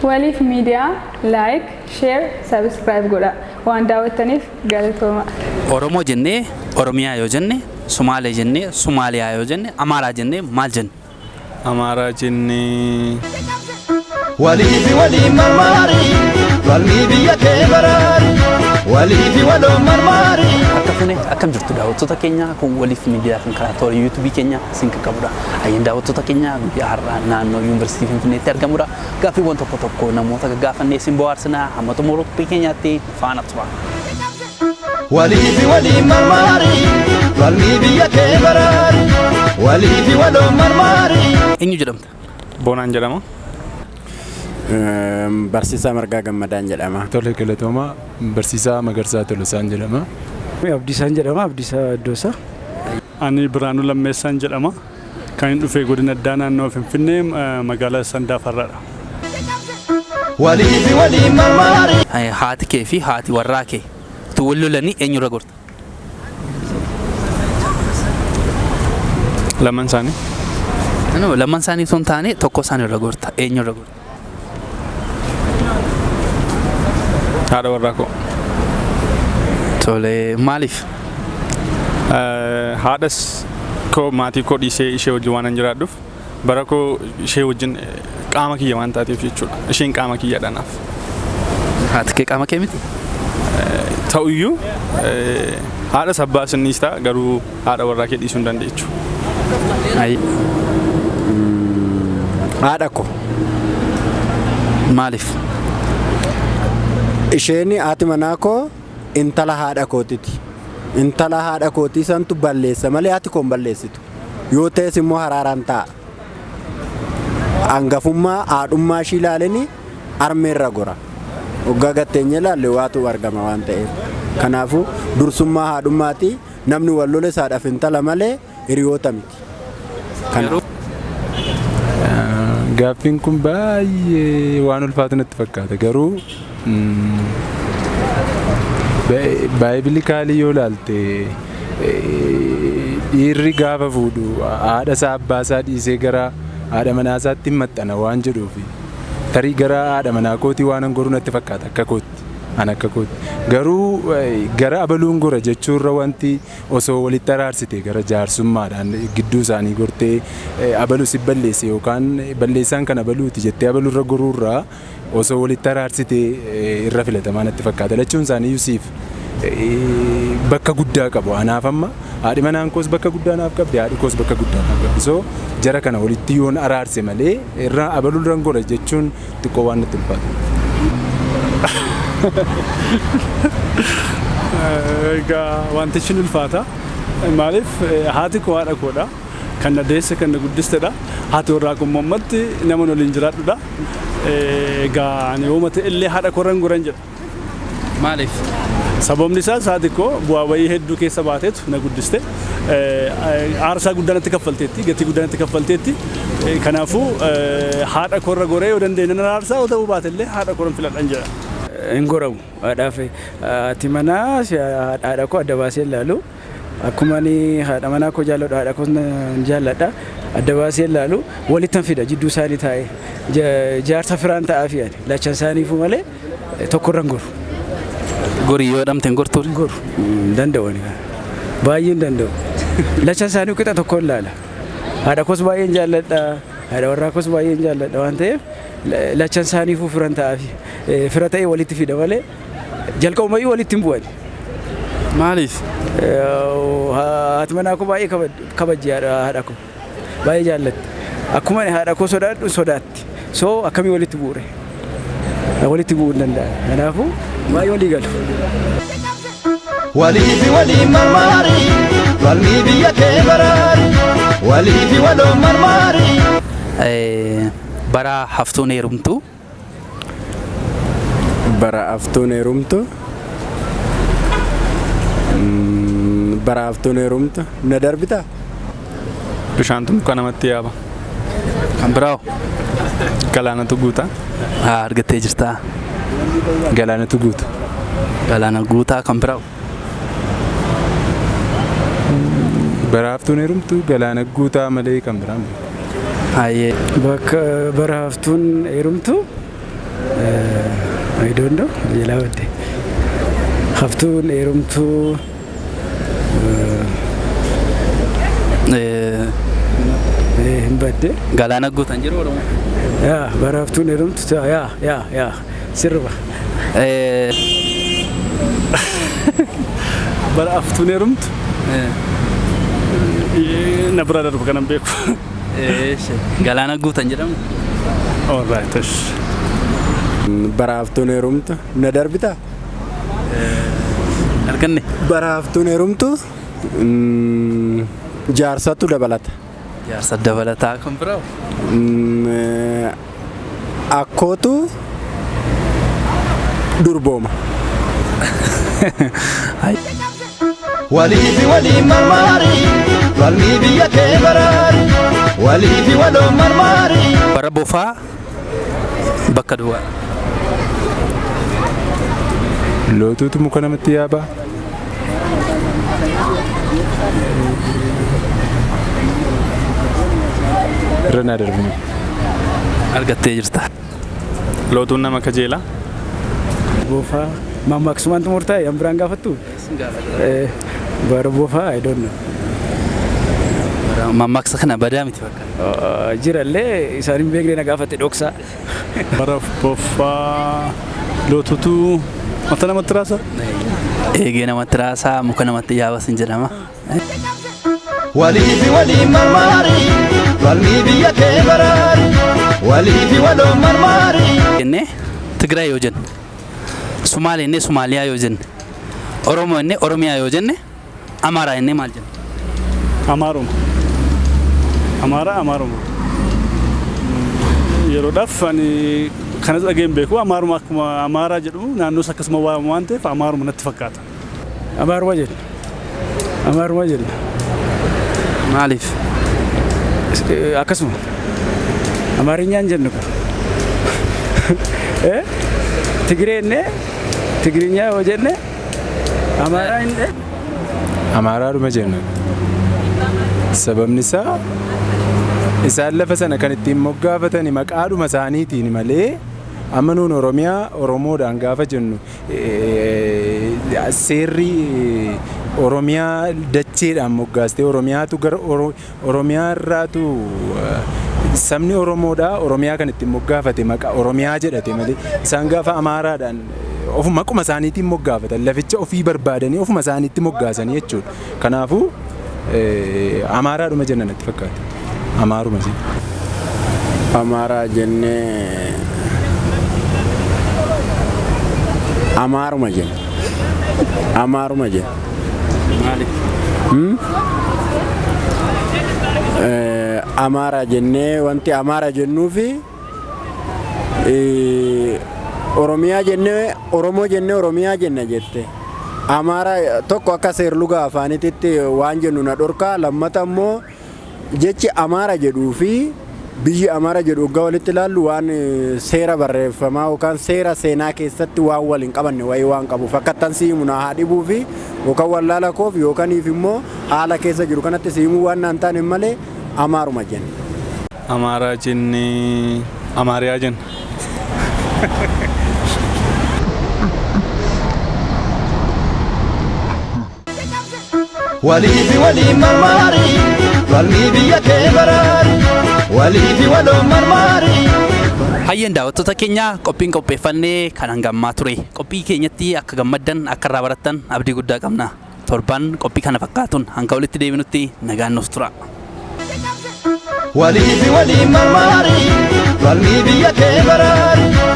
Waliif miidiyaa like, share, subscribe godha. Waan daawwattaniif galatooma. Oromoo jennee Oromiyaa yoo jenne, Somaalee jennee Somaaliyaa yoo jenne, Amaaraa jennee maal jenne? Amaaraa jennee waliifi waliin marmaari walii biyya kee baraari waliifi waloon marmaari. Akkam jirtu daawwattoota keenya kun waliif miidiyaa kan karaa toora YouTube keenya isin qaqqabudha. Ayyaana daawwattoota keenya guyyaa har'aa naannoo Yuunivarsiitii Finfinneetti argamudha. Gaaffiiwwan tokko namoota gaggaafannee isin bohaarsina hamma xumura keenyaatti faana tura. Waliifi waliin marmaari walii biyya kee baraari waliifi waloon marmaari. Eenyu jedhamta? Boonaan jedhama. Barsiisaa Margaa Gammadaan jedhama. Tole Galatooma Barsiisaa Magarsaa Tolosaan jedhama. Abdiisaan jedhama. Abdiisaa Iddoosaa. Ani Biraanuu Lammeessaan jedhama. Kan inni dhufee godina addaa naannoo Finfinnee magaalaa Sandaafarraadha. Waliifi waliin marmaari. Haati kee fi haati warraa kee tu wal lolanii eenyurra gorta? Lamaan isaanii. Lamaan isaanii osoo hin taane tokko isaaniirra gorta. Eenyurra gorta? Haadha warraa koo. Tole maaliif? Haadhas koo maatii koo dhiisee ishee wajjin waan jiraadhuuf bara koo ishee wajjin qaama kiyya waan taateef jechuudha. Isheen qaama kiyyaadha naaf. Haati kee qaama kee miti? Ta'uyyuu haadha abbaas innis ta'a garuu haadha warraa kee dhiisuu hin dandeechu. Haadha koo. Maaliif? Isheen haati manaa koo intala haadha kootiti. Intala haadha kootii santu balleessa malee haati koon balleessitu. Yoo ta'es immoo haraaraan ta'a. Hangafummaa haadhummaa ishii ilaalanii armeerra gora. Waggaa gatteenye ilaalle waatu argama waan ta'eef. Kanaafuu dursummaa haadhummaati namni wal lole haadhaaf intala malee hiriyoota miti. Gaaffiin kun baay'ee waan ulfaatu natti fakkaata garuu baayibilikaalii yoo ilaalte dhiirri gaafa fuudhu haadha isaa abbaa isaa dhiisee gara haadha manaa isaatti hin maxxana waan jedhuufi tarii gara haadha manaa kootii waan goruu natti fakkaata akka kootti ana akka kootti garuu gara abaluun gora jechuurra wanti osoo walitti araarsite gara jaarsummaadhaan gidduu isaanii gortee abaluu si balleesse yookaan balleessaan kan abaluuti jettee abaluurra goruurraa osoo walitti araarsite irra filatamaa natti fakkaata. Lachuun isaanii Yusiif bakka guddaa qabu. Anaaf amma haadhi manaan koos bakka guddaa naaf qabdi, haadhi koos bakka guddaa naaf qabdi. So jara kana walitti yoon araarse malee irra abaluurra gora jechuun xiqqoo waan natti ulfaatu. Egaa wanti ishiin ulfaata. Maaliif haati koo haadha koodha. Kan na deesse kan na guddistedha. Haati warraa koo ammatti nama waliin jiraadhudha. Egaa ani uumate illee haadha koo irraan goran jedha. Maaliif? Sababni isaas haati koo bu'aa bayii hedduu keessa baateetu na guddiste. Aarsaa guddaa natti kaffalteetti, gatii guddaa natti kaffalteetti. Kanaafuu haadha koo irra goree yoo dandeenye nan aarsaa yoo ta'uu baate illee haadha koo irraan filadhan jedha. Hin goramu. Haadhaaf haati manaa haadha koo adda baasee ilaalu. Akkuma ani haadha manaa koo jaalladhu haadha koo jaalladha. Adda baasee ilaalu walittan fida jidduu isaanii taa'ee jaarsa firaan ta'aafi lachan isaaniifuu malee tokko irraan goru. Gorii yoo dhamteen gortuu? Goru. Danda'u baay'ee hin danda'u. Lachan isaanii qixa tokko ilaala. Haadha koos baay'een jaalladha. Haadha warraa koos baay'een jaalladha waan ta'eef lachan isaaniifuu firaan ta'aafi. Fira ta'ee walitti fida malee jalqabumayyuu walitti hin bu'ani. Maaliif? Haati manaa koo baay'ee kabajji haadha koo baay'ee jaallatti. Akkuma haadha koo sodaadhu sodaatti. So akkamii walitti bu'ure? Walitti bu'uu hin danda'a. Kanaafuu baay'ee walii galu. Waliifi waliin marmaari walii biyya kee baraari waliifi waloon marmaari. Bara haftuun heerumtu. Bara haftuun heerumtu. Bara haftuun heerumtu na darbitaa? Bishaantu kan namatti yaaba. Kan biraawo? Galaanatu guutaa. Argattee jirtaa? Galaanatu guuta. Galaana guutaa kan biraawo? Bara haftuun heerumtu galaana guutaa malee kan biraan. Bakka bara haftuun heerumtu I don't know. Jalawate. Haftuun heerumtuu hin badde. Galaana guutan jiru Oromoo. Yaa bara haftuun heerumtuu yaa sirba. Bara haftuun heerumtu na bira darbu kanan beeku. Galaana guutan jedhamu. All right. Bara haftuun heerumtu na darbita. Arganne. Bara haftuun heerumtu jaarsatu dabalata. Jaarsa dabalataa kan biraawu. Akkootu durbooma. Waliifi waliin marmaari falmii biyya kee baraari waliifi waloon marmaari. Bara bofaa bakka duwwaa. Lootuutu muka namatti yaabaa. Irra naa darbine. Argattee jirta. Lootuun nama kajeelaa. Bofaa mammaaksumaan murtaa'e yan biraan gaafattu. Bara bofaa I don't know. Mammaaksa kana badaa miti bakka. Jirallee isaan hin beekne na gaafate dhoksaa. Bara bofaa lootuutu mata namatti raasa. Eegee namatti raasaa muka namatti yaabas hin jedhama. Waliifi waliin marmaari falmii biyya kee baraari waliifi waloon marmaari. Jennee Tigraay yoo jenne Sumaalee jennee Sumaaliyaa yoo jenne Oromoo jennee Oromiyaa yoo jenne Amaaraa jennee maal jenne? Amaaruma. Amaaruma. Yeroodhaaf ani kanas dhageen beeku Amaaruma akkuma Amaaraa jedhu naannoos akkasuma waamamu waan ta'eef Amaaruma natti fakkaata. Amaaruma jenna. Maaliif? Akkasuma Amaarinyaan jennu kan. Tigiriinyaa yoo jenne Amaaraa hin ta'e. Amaaraadhuma jenna. Sababni isaa isaan lafa sana kan ittiin moggaafatani maqaadhuma isaaniitiin malee amma nuun Oromoodhaan gaafa jennu seerri Oromiyaa dacheedhaan moggaastee Oromiyaatu gara Oromiyaa irraatu sabni Oromoodhaa Oromiyaa kan ittiin moggaafate maqaa Oromiyaa jedhate malee isaan gaafa Amaaraadhaan ofuma maquma isaaniitiin moggaafatan laficha ofii barbaadanii ofuma isaaniitti moggaasanii jechuudha. Kanaafuu Amaaraadhuma jenna natti fakkaata. Amaaruma jenna. Amaaraa jennee Amaaruma jenna. Maaliif? Amaaraa jennee wanti Amaaraa jennuufi Oromiyaa jennee Oromoo jennee Oromiyaa jenna jette. Amaaraa tokko akka seerluga afaanitti waan jennu na dhorkaa lammata immoo jechi Amaaraa jedhuu fi biyyi Amaaraa jedhu waggaa walitti ilaallu waan seera barreeffamaa yookaan seera seenaa keessatti waan waliin qabanne wayii waan qabuuf akkattan siimuna haa dhibuu fi yookaan wallaala koof yookaaniif immoo haala keessa jiru kanatti siimuu waan naan taane malee Amaaruma jenna. Amaaraa jennee Amaariyaa jenna. Waliifi waliin marmaari falmii biyya kee baraari waliifi waloon marmaari. Hayyeen daawwattoota keenya qophiin qopheeffannee kan hangammaa ture. Qophii keenyatti akka gammaddan akka irraa barattan abdii guddaa qabna. Torban qophii kana fakkaatuun hanga walitti deebinutti nagaan nuuf tura. Waliifi waliin marmaari falmii biyya kee baraari.